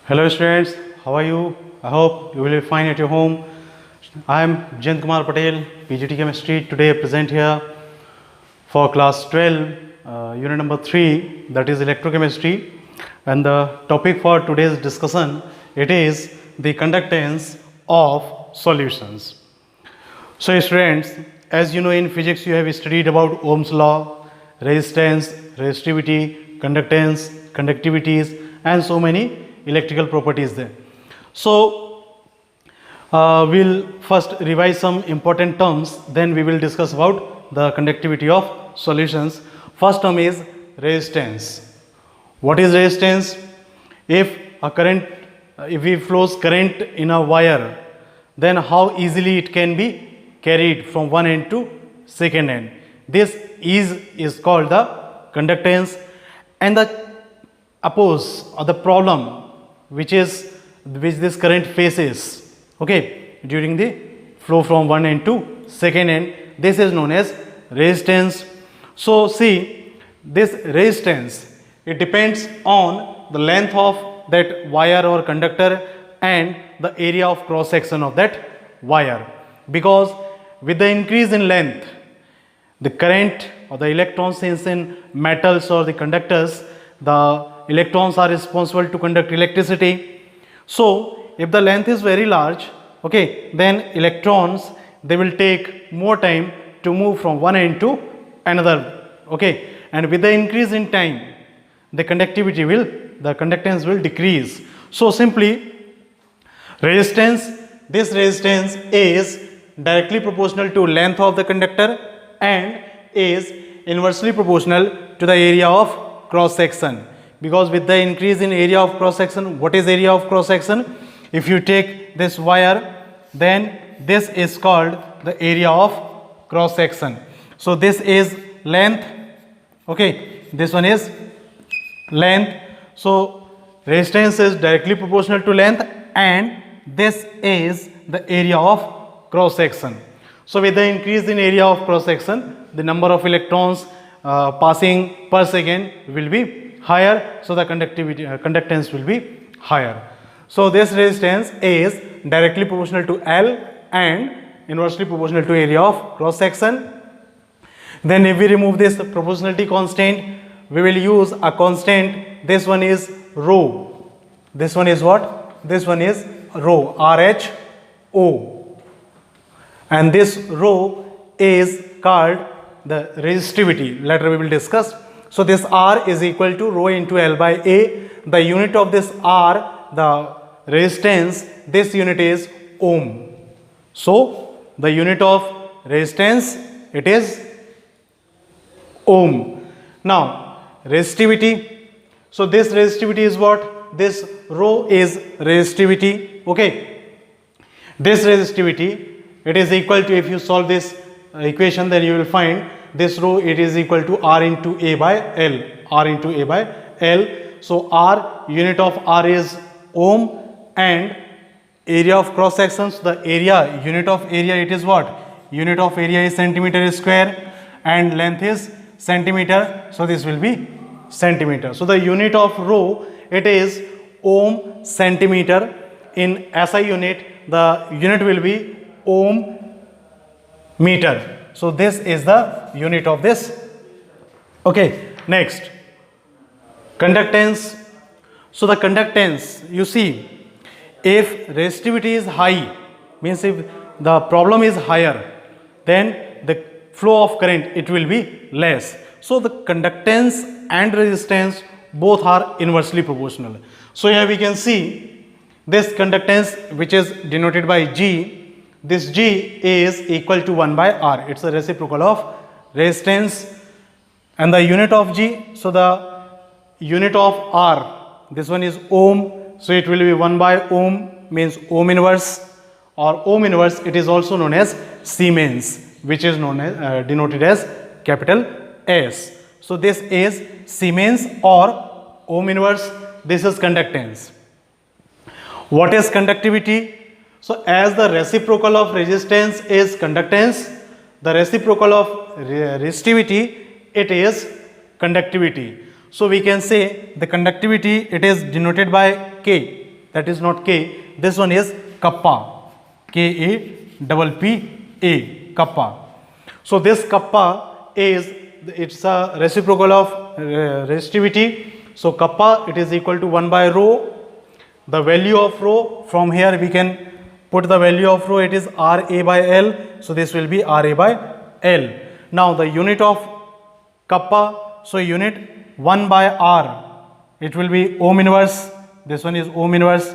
Hello students, how are you? I hope you will be fine at your home. I am Jayant Kumar Patel, PGT Chemistry. Today I present here for class 12, unit number 3, that is electrochemistry. And the topic for today's discussion, it is the conductance of solutions. So students, as you know, in physics you have studied about Ohm's law, resistance, resistivity, conductance, conductivities, and so many electrical properties there. So we'll first revise some important terms, then we will discuss about the conductivity of solutions. First term is resistance. What is resistance? If we flows current in a wire, then how easily it can be carried from one end to second end. This is called the conductance, and the oppose or the problem which this current faces, okay, during the flow from one end to second end, this is known as resistance. So see, this resistance, it depends on the length of that wire or conductor and the area of cross section of that wire, because with the increase in length, the current or the electrons in metals or the conductors, the electrons are responsible to conduct electricity. So if the length is very large, okay, then electrons, they will take more time to move from one end to another, okay, and with the increase in time, the conductance will decrease. So simply this resistance is directly proportional to length of the conductor and is inversely proportional to the area of cross section. Because with the increase in area of cross section, what is area of cross section? If you take this wire, then this is called the area of cross section. So this is length, okay, this one is length. So resistance is directly proportional to length, and this is the area of cross section. So with the increase in area of cross section, the number of electrons passing per second will be higher, so the conductance will be higher. So this resistance is directly proportional to L and inversely proportional to area of cross section. Then if we remove this proportionality constant, we will use a constant. This one is rho. This one is what? This one is rho, RHO. And this rho is called the resistivity. Later we will discuss. So this R is equal to rho into L by A. The unit of this R, the resistance, this unit is ohm. So the unit of resistance, it is ohm. Now resistivity. So this resistivity is what? This rho is resistivity. Okay. This resistivity, it is equal to, if you solve this equation, then you will find this rho, it is equal to R into A by L. R into A by L. So R, unit of R is ohm, and area of cross sections, the area, unit of area, it is what? Unit of area is centimeter square, and length is centimeter. So this will be centimeter. So the unit of rho, it is ohm centimeter. In SI unit, the unit will be ohm meter. So this is the unit of this. Okay, next, conductance. So the conductance, you see, if resistivity is high, means if the problem is higher, then the flow of current, it will be less. So the conductance and resistance both are inversely proportional. So here we can see this conductance, which is denoted by G. This G is equal to 1 by R. It's a reciprocal of resistance. And the unit of G, so the unit of R, this one is ohm. So it will be 1 by ohm, means ohm inverse, or ohm inverse, it is also known as Siemens, which is known as denoted as capital S. So this is Siemens or ohm inverse. This is conductance. What is conductivity? So as the reciprocal of resistance is conductance, the reciprocal of resistivity, it is conductivity. So we can say the conductivity, it is denoted by K. that is not K, this one is kappa, Kappa, kappa. So this kappa is, it's a reciprocal of resistivity. So kappa, it is equal to 1 by rho. The value of rho, from here we can put the value of rho, it is Ra by L. So this will be Ra by L. Now the unit of kappa, so unit 1 by R, it will be ohm inverse. This one is ohm inverse.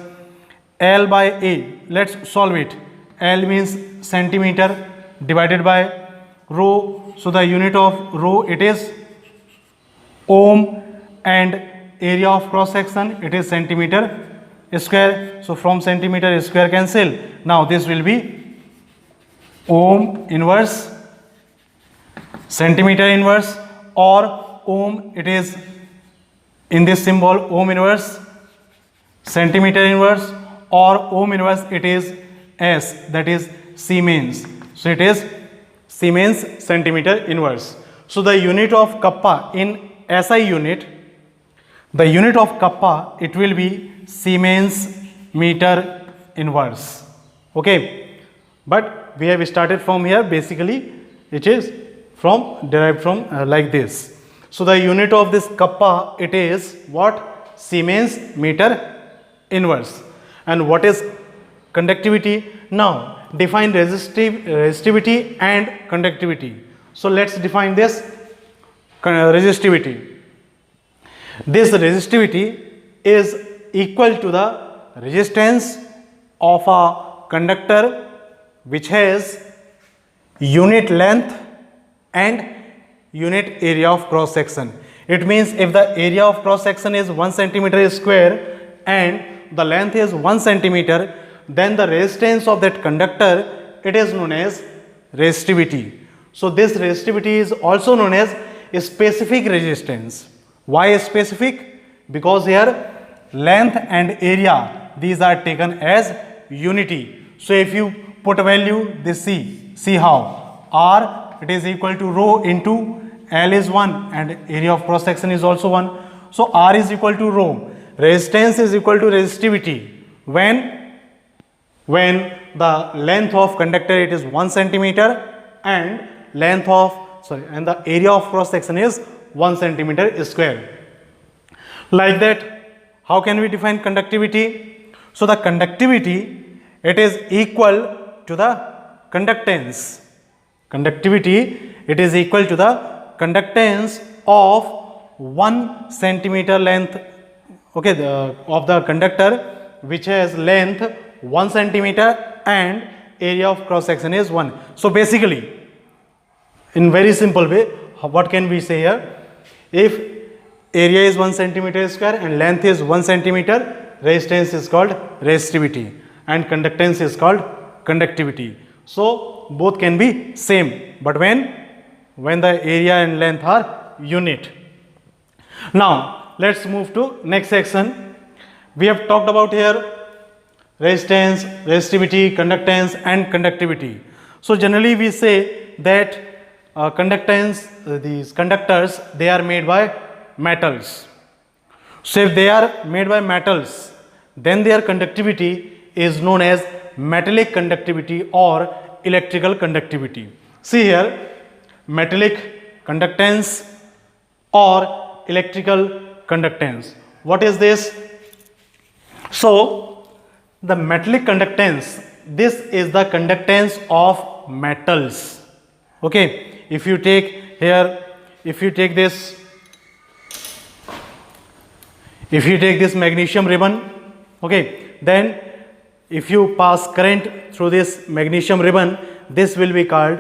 L by A, let's solve it. L means centimeter divided by rho. So the unit of rho, it is ohm, and area of cross section, it is centimeter square. So from centimeter square cancel. Now this will be ohm inverse centimeter inverse, or ohm, it is in this symbol ohm inverse centimeter inverse, or ohm inverse, it is S, that is Siemens. So it is Siemens centimeter inverse. So the unit of kappa in SI unit, the unit of kappa, it will be Siemens meter inverse. Okay, but we have started from here. Basically it is from derived from like this. So the unit of this kappa, it is what? Siemens meter inverse. And what is conductivity? Now define resistivity and conductivity. So let's define this resistivity. This resistivity is equal to the resistance of a conductor which has unit length and unit area of cross section. It means if the area of cross section is 1 centimeter square and the length is 1 centimeter, then the resistance of that conductor, it is known as resistivity. So this resistivity is also known as a specific resistance. Why specific? Because here length and area, these are taken as unity. So if you put a value, this see how R, it is equal to rho into L is 1 and area of cross section is also 1. So R is equal to rho. Resistance is equal to resistivity when the length of conductor, it is 1 centimeter and length of and the area of cross section is 1 centimeter square. Like that, how can we define conductivity? So the conductivity, it is equal to the conductance. Conductivity, it is equal to the conductance of 1 centimeter length, okay, of the conductor which has length 1 centimeter and area of cross section is 1. So basically, in very simple way, what can we say here? If area is 1 centimeter square and length is 1 centimeter, resistance is called resistivity and conductance is called conductivity. So both can be same, but when the area and length are unit. Now let's move to next section. We have talked about here resistance, resistivity, conductance and conductivity. So generally we say that conductance, these conductors, they are made by metals. So if they are made by metals, then their conductivity is known as metallic conductivity or electrical conductivity. See here, metallic conductance or electrical conductance. What is this? So the metallic conductance, this is the conductance of metals. Okay, if you take here, if you take this magnesium ribbon, okay, then if you pass current through this magnesium ribbon, this will be called,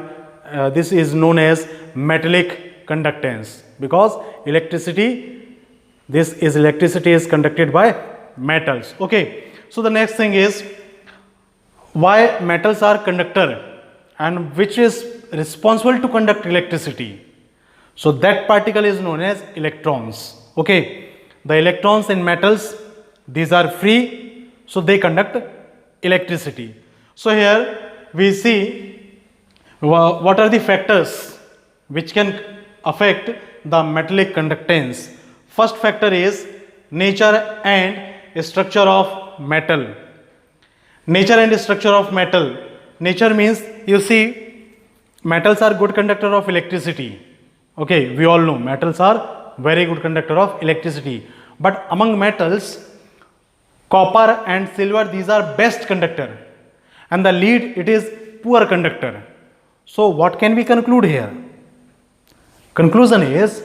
this is known as metallic conductance, because electricity is conducted by metals. Okay, so the next thing is why metals are conductor and which is responsible to conduct electricity. So that particle is known as electrons. Okay, the electrons in metals, these are free, so they conduct electricity. So here we see what are the factors which can affect the metallic conductance. First factor is nature and structure of metal. Nature and structure of metal. Nature means, you see, metals are good conductor of electricity. Okay, we all know metals are very good conductor of electricity. But among metals, copper and silver, these are best conductor. And the lead, it is poor conductor. So what can we conclude here? Conclusion is,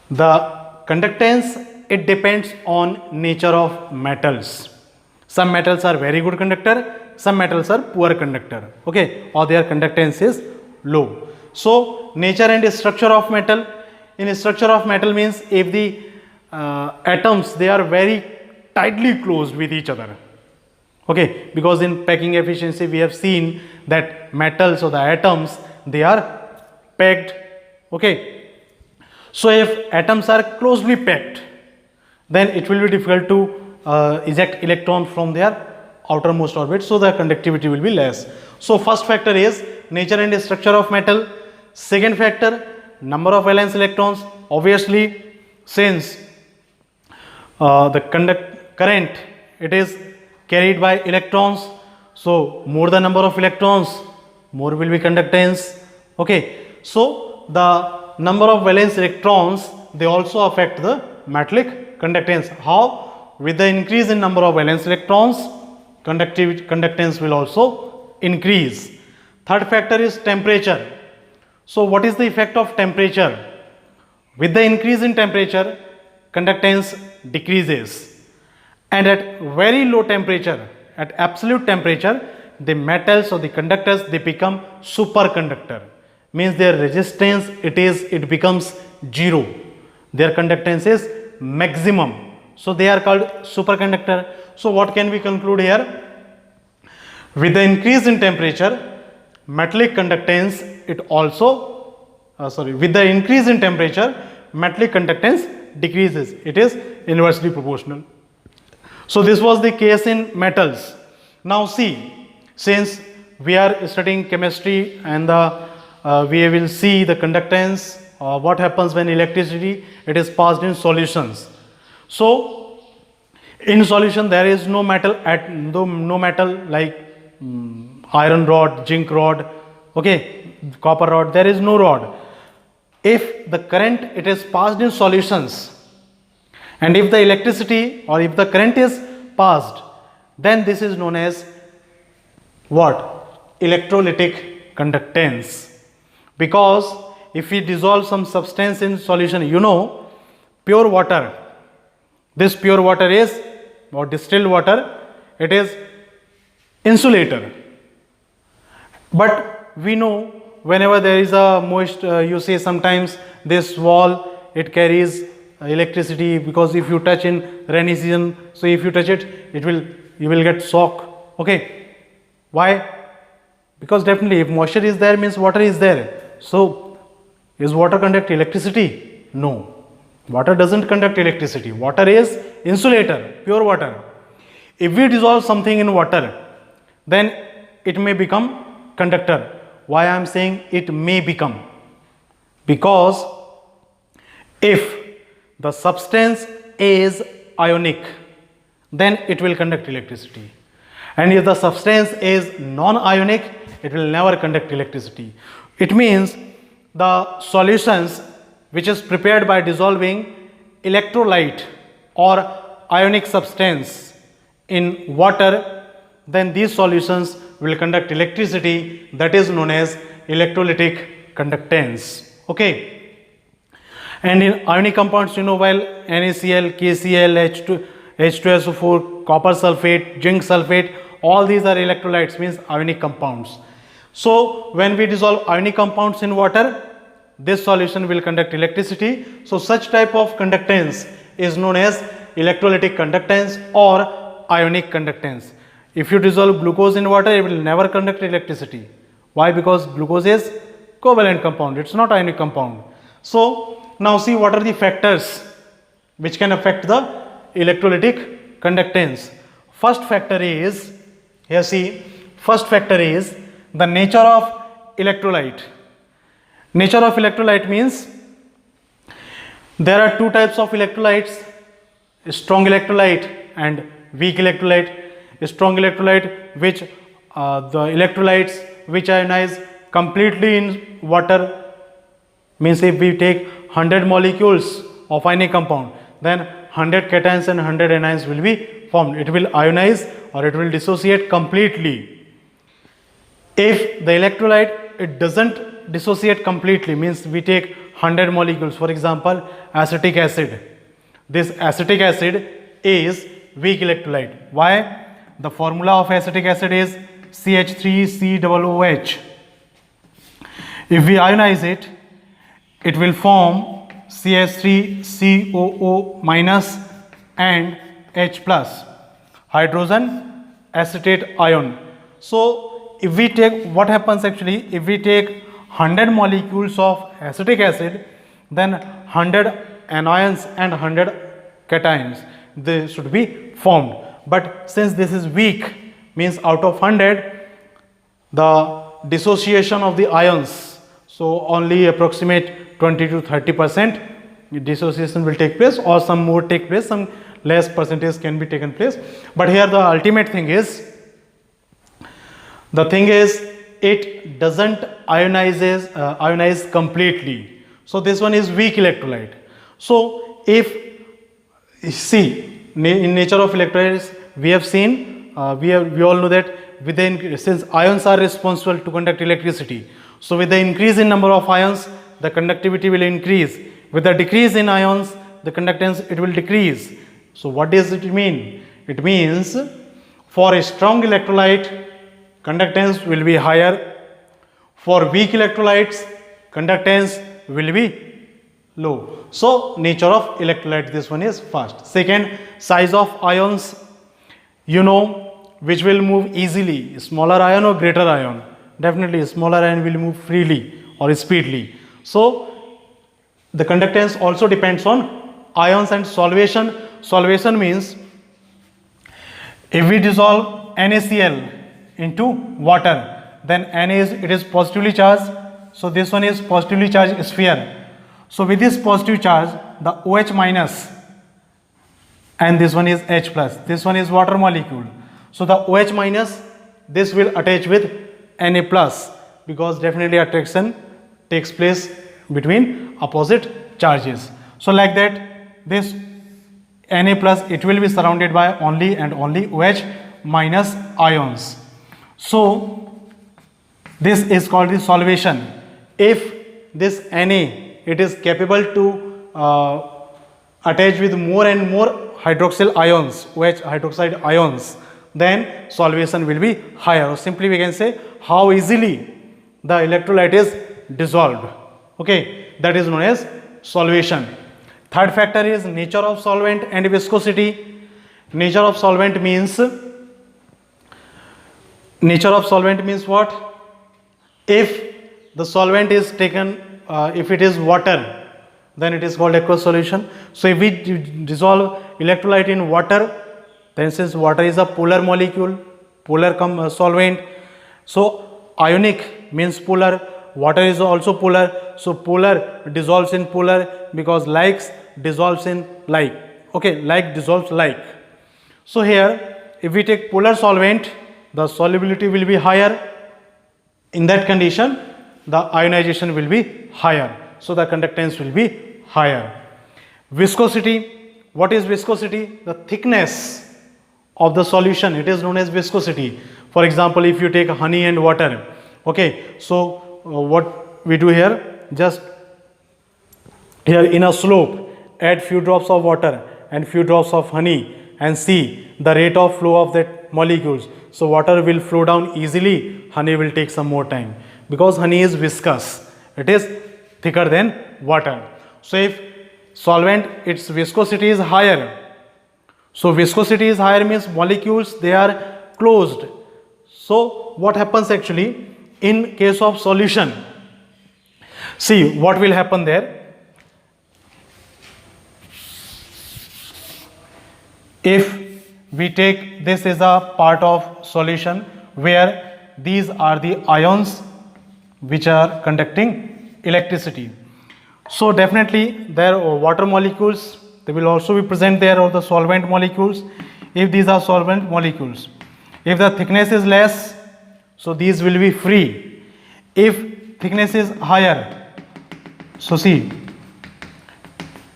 the conductance, it depends on nature of metals. Some metals are very good conductor, some metals are poor conductor, okay, or their conductance is low. So nature and structure of metal. In structure of metal means, if the atoms, they are very tightly closed with each other, okay, because in packing efficiency we have seen that metals or the atoms, they are packed, okay. So if atoms are closely packed, then it will be difficult to eject electron from their outermost orbit, so the conductivity will be less. So first factor is nature and structure of metal. Second factor, number of valence electrons. Obviously, since the current, it is carried by electrons, so more the number of electrons, more will be conductance, okay. So the number of valence electrons, they also affect the metallic conductance. How? With the increase in number of valence electrons, conductance will also increase. Third factor is temperature. So what is the effect of temperature? With the increase in temperature, conductance decreases, and at very low temperature, at absolute temperature, the metals or the conductors, they become superconductor. Means their resistance, it becomes zero. Their conductance is maximum. So they are called superconductor. So what can we conclude here? With the increase in temperature, metallic conductance, it also, with the increase in temperature, metallic conductance decreases. It is inversely proportional. So this was the case in metals. Now see, since we are studying chemistry and we will see the conductance, what happens when electricity, it is passed in solutions. So in solution there is no metal like iron rod, zinc rod, okay, copper rod, there is no rod. If the current, it is passed in solutions, and if the electricity or if the current is passed, then this is known as what? Electrolytic conductance. Because if we dissolve some substance in solution, you know, pure water, this pure water is, or distilled water, it is insulator. But we know, whenever there is a moist, you say sometimes this wall, it carries electricity, because if you touch in rainy season, so if you touch it, you will get shock, okay. Why? Because definitely if moisture is there, means water is there. So is water conduct electricity? No. Water doesn't conduct electricity. Water is insulator, pure water. If we dissolve something in water, then it may become conductor. Why I am saying it may become? Because if the substance is ionic, then it will conduct electricity. And if the substance is non-ionic, it will never conduct electricity. It means the solutions which is prepared by dissolving electrolyte or ionic substance in water, then these solutions will conduct electricity, that is known as electrolytic conductance, okay. And in ionic compounds, you know, while NaCl, KCl, H2SO4, copper sulfate, zinc sulfate, all these are electrolytes, means ionic compounds. So when we dissolve ionic compounds in water, this solution will conduct electricity. So such type of conductance is known as electrolytic conductance or ionic conductance. If you dissolve glucose in water, it will never conduct electricity. Why? Because glucose is covalent compound, it's not ionic compound. So now see what are the factors which can affect the electrolytic conductance. First factor is, here see, first factor is the nature of electrolyte. Nature of electrolyte means there are two types of electrolytes, strong electrolyte and weak electrolyte. A strong electrolyte, which the electrolytes which ionize completely in water, means if we take 100 molecules of any compound, then 100 cations and 100 anions will be formed. It will ionize or it will dissociate completely. If the electrolyte, it doesn't dissociate completely, means we take 100 molecules, for example acetic acid. This acetic acid is weak electrolyte. Why? The formula of acetic acid is CH3COOH. If we ionize it, it will form CH3COO minus and H plus, hydrogen acetate ion. So if we take, what happens actually, if we take 100 molecules of acetic acid, then 100 anions and 100 cations, they should be formed. But since this is weak, means out of 100, the dissociation of the ions, so only approximate 20 to 30% dissociation will take place, or some more take place, some less percentage can be taken place. But here the ultimate thing is, it doesn't ionize completely. So this one is weak electrolyte. So if see, in nature of electrolytes, we have seen, we all know that since ions are responsible to conduct electricity, so with the increase in number of ions, the conductivity will increase. With the decrease in ions, the conductance, it will decrease. So what does it mean? It means for a strong electrolyte, conductance will be higher. For weak electrolytes, conductance will be low. So nature of electrolyte, this one is first. Second, size of ions, you know, which will move easily, smaller ion or greater ion. Definitely smaller ion will move freely or speedily. So the conductance also depends on ions and solvation. Solvation means if we dissolve NaCl into water, then Na is positively charged. So this one is positively charged sphere. So with this positive charge, the OH minus and this one is H plus. This one is water molecule. So the OH minus, this will attach with Na plus, because definitely attraction takes place between opposite charges. So like that, this Na plus, it will be surrounded by only and only OH minus ions. So this is called the solvation. If this Na, it is capable to attach with more and more hydroxyl ions, OH hydroxide ions, then solvation will be higher. Or simply we can say how easily the electrolyte is dissolved. Okay, that is known as solvation. Third factor is nature of solvent and viscosity. Nature of solvent means what? If the solvent is taken, if it is water, then it is called aqueous solution. So if we dissolve electrolyte in water, then since water is a polar molecule, polar solvent, so ionic means polar, water is also polar, so polar dissolves in polar, because likes dissolves in like. Okay, like dissolves like. So here if we take polar solvent, the solubility will be higher. In that condition, the ionization will be higher, so the conductance will be higher. Viscosity, what is viscosity? The thickness of the solution, it is known as viscosity. For example, if you take honey and water, okay, so what we do here, just here in a slope, add few drops of water and few drops of honey and see the rate of flow of that molecules. So water will flow down easily, honey will take some more time, because honey is viscous, it is thicker than water. So if solvent, its viscosity is higher, so viscosity is higher means molecules, they are closed. So what happens actually in case of solution? See what will happen there. If we take this as a part of solution where these are the ions which are conducting electricity, so definitely there are water molecules, they will also be present there, or the solvent molecules. if these are solvent molecules. If the thickness is less, so these will be free. If thickness is higher, so see,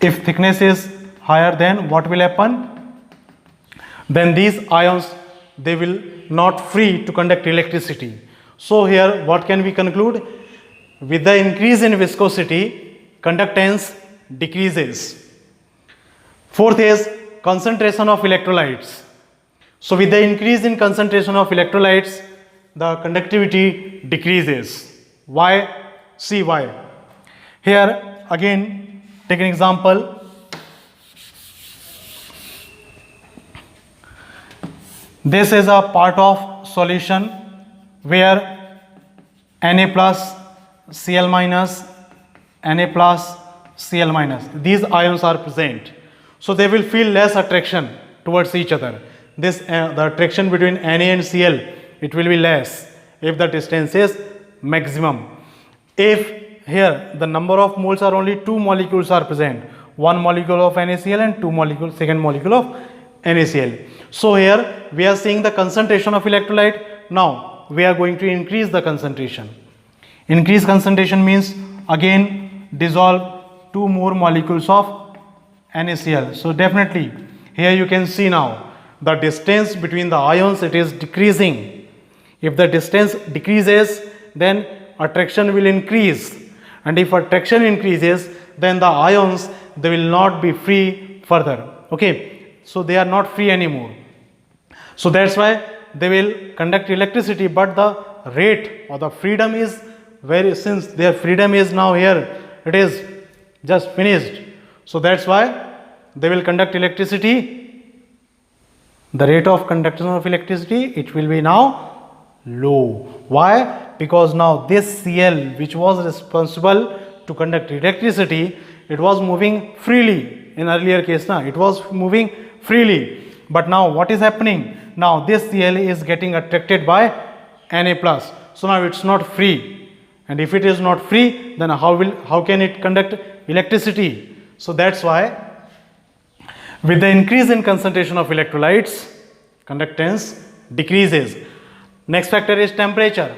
if thickness is higher, then what will happen? Then these ions, they will not free to conduct electricity. So here what can we conclude? With the increase in viscosity, conductance decreases. Fourth is concentration of electrolytes. So with the increase in concentration of electrolytes, the conductivity decreases. Why? See why. Here again take an example. This is a part of solution where Na plus Cl minus, Na plus Cl minus, these ions are present. So they will feel less attraction towards each other. This the attraction between Na and Cl, it will be less if the distance is maximum. If here the number of moles are only 2 molecules are present, one molecule of NaCl and second molecule of NaCl. So here we are seeing the concentration of electrolyte. Now we are going to increase the concentration. Increase concentration means again dissolve 2 more molecules of NaCl. So definitely here you can see now the distance between the ions, it is decreasing. If the distance decreases, then attraction will increase, and if attraction increases, then the ions, they will not be free further. Okay, so they are not free anymore. So that's why they will conduct electricity, but the rate or the freedom is since their freedom is now here, it is just finished. So that's why they will conduct electricity. The rate of conduction of electricity, it will be now low. Why? Because now this Cl, which was responsible to conduct electricity, it was moving freely. In earlier case, it was moving freely. But now what is happening? Now this Cl is getting attracted by Na plus. So now it's not free. And if it is not free, then how can it conduct electricity? So that's why with the increase in concentration of electrolytes, conductance decreases. Next factor is temperature.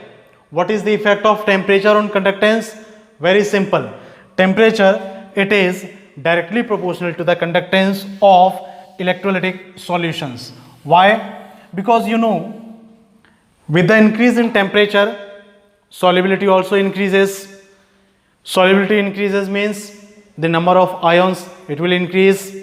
What is the effect of temperature on conductance? Very simple. Temperature, it is directly proportional to the conductance of electrolytic solutions. Why? Because you know, with the increase in temperature, solubility also increases. Solubility increases means the number of ions, it will increase.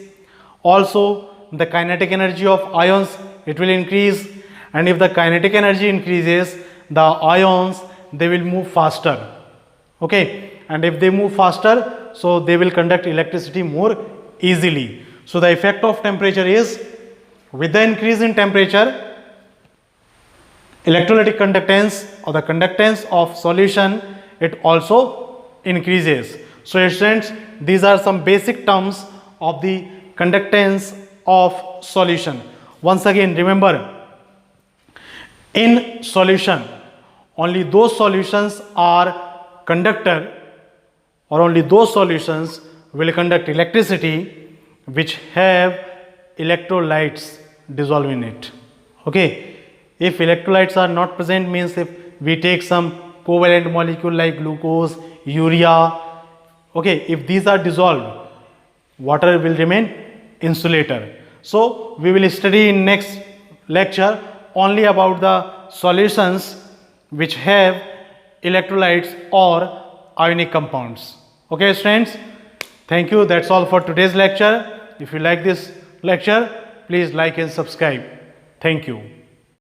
Also the kinetic energy of ions, it will increase, and if the kinetic energy increases, the ions, they will move faster. Okay, and if they move faster, so they will conduct electricity more easily. So the effect of temperature is, with the increase in temperature, electrolytic conductance or the conductance of solution, it also increases. So students, these are some basic terms of the conductance of solution. Once again, remember, in solution, only those solutions are conductor, or only those solutions will conduct electricity which have electrolytes dissolved in it. Okay, if electrolytes are not present, means if we take some covalent molecule like glucose, urea, okay, if these are dissolved, water will remain insulator. So we will study in next lecture only about the solutions which have electrolytes or ionic compounds. Okay students, thank you. That's all for today's lecture. If you like this lecture, please like and subscribe. Thank you.